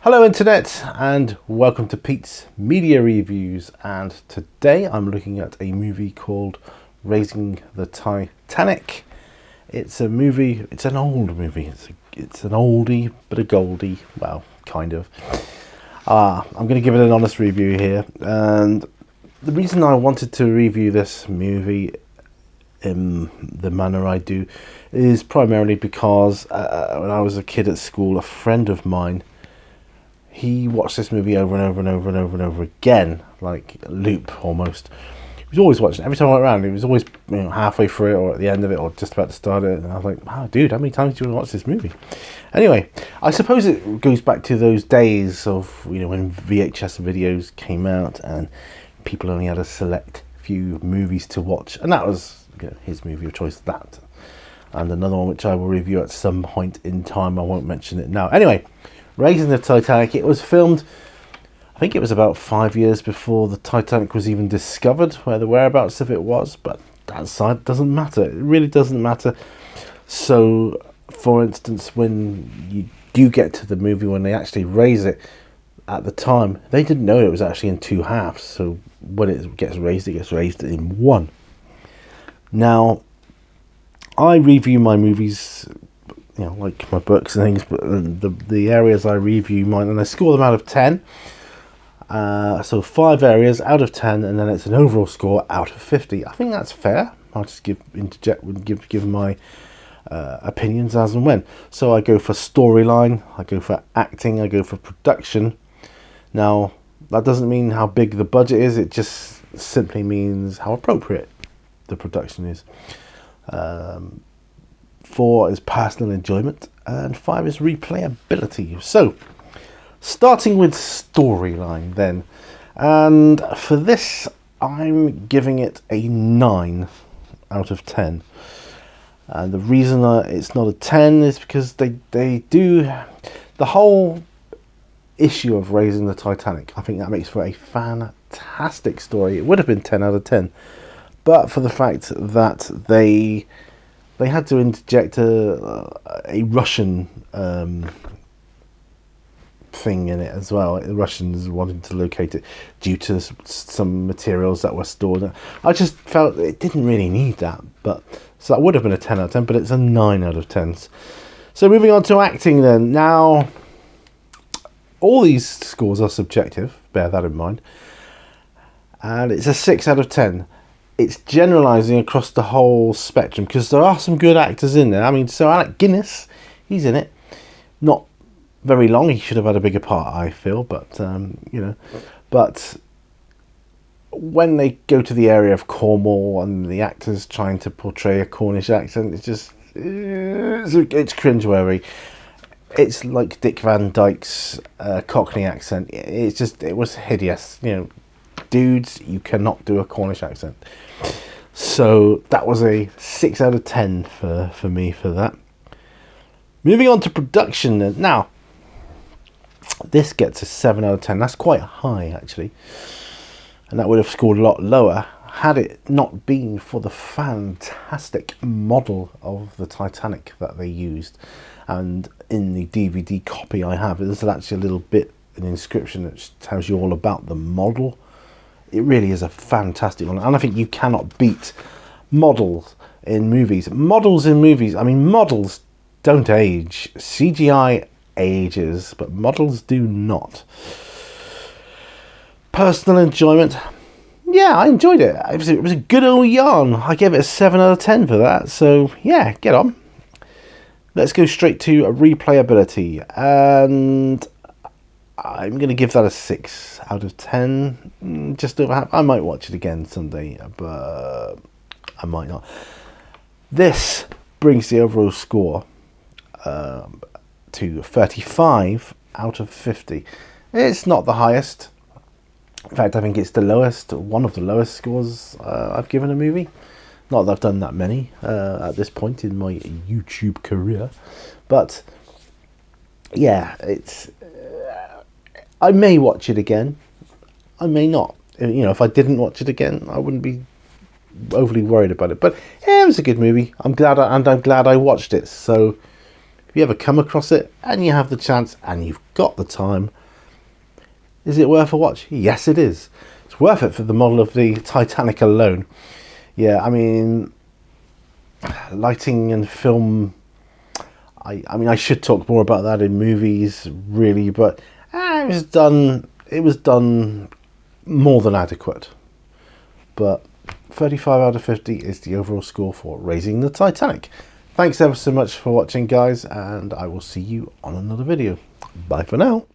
Hello Internet, and welcome to Pete's Media Reviews, and today I'm looking at a movie called Raising the Titanic. It's a movie, it's an old movie, it's an oldie but a goldie, well, kind of. I'm going to give it an honest review here, and the reason I wanted to review this movie in the manner I do is primarily because when I was a kid at school, a friend of mine, he watched this movie over and over and over and over and over again, like a loop almost. He was always watching it. Every time I went around, he was always halfway through it or at the end of it or just about to start it. And I was like, wow, dude, how many times do you want to watch this movie? Anyway, I suppose it goes back to those days of, when VHS videos came out and people only had a select few movies to watch. And that was his movie of choice, that. And another one which I will review at some point in time. I won't mention it now. Anyway, Raising the Titanic. It was filmed, I think it was about 5 years before the Titanic was even discovered, where the whereabouts of it was, but that side doesn't matter. It really doesn't matter. So, for instance, when you do get to the movie, when they actually raise it, at the time, they didn't know it was actually in two halves. So when it gets raised in one. Now, I review my movies, like my books and things, but the areas I review mine, and I score them out of 10. So 5 areas out of 10, and then it's an overall score out of 50. I think that's fair. I'll just give my opinions as and when. So I go for storyline, I go for acting, I go for production. Now, that doesn't mean how big the budget is, it just simply means how appropriate the production is. 4 is personal enjoyment, and 5 is replayability. So, starting with storyline then, and for this I'm giving it a 9 out of 10. And the reason it's not a 10 is because they do the whole issue of Raising the Titanic. I think that makes for a fantastic story. It would have been 10 out of 10, but for the fact that they had to interject a Russian thing in it as well. The Russians wanted to locate it due to some materials that were stored. I just felt it didn't really need that, so that would have been a 10 out of 10, but it's a 9 out of 10. So moving on to acting then. Now, all these scores are subjective, bear that in mind, and it's a 6 out of 10. It's generalising across the whole spectrum because there are some good actors in there. I mean, so Alec Guinness, he's in it. Not very long. He should have had a bigger part, I feel. But, But when they go to the area of Cornwall and the actor's trying to portray a Cornish accent, it's cringeworthy. It's like Dick Van Dyke's Cockney accent. It was hideous, Dudes, you cannot do a Cornish accent. So that was a 6 out of 10 for me for that. Moving on to production then. Now, this gets a 7 out of 10. That's quite high, actually. And that would have scored a lot lower had it not been for the fantastic model of the Titanic that they used. And in the DVD copy I have, there's actually a little bit, an inscription that tells you all about the model. It really is a fantastic one, and I think you cannot beat models in movies. Models don't age. CGI ages, but models do not. Personal enjoyment. Yeah, I enjoyed it. It was a good old yarn. I gave it a 7 out of 10 for that, so yeah, get on. Let's go straight to replayability, and I'm going to give that a 6 out of 10. Just over half. I might watch it again someday, but I might not. This brings the overall score to 35 out of 50. It's not the highest. In fact, I think it's the lowest, one of the lowest scores I've given a movie. Not that I've done that many at this point in my YouTube career, but yeah, it's. I may watch it again. I may not. If I didn't watch it again, I wouldn't be overly worried about it. But yeah, it was a good movie. I'm glad I watched it. So If you ever come across it and you have the chance and you've got the time, is it worth a watch? Yes, it is. It's worth it for the model of the Titanic alone. Yeah, I mean, lighting and film, I mean, I should talk more about that in movies, really, but it was done more than adequate. But 35 out of 50 is the overall score for Raising the Titanic. Thanks ever so much for watching, guys, and I will see you on another video. Bye for now.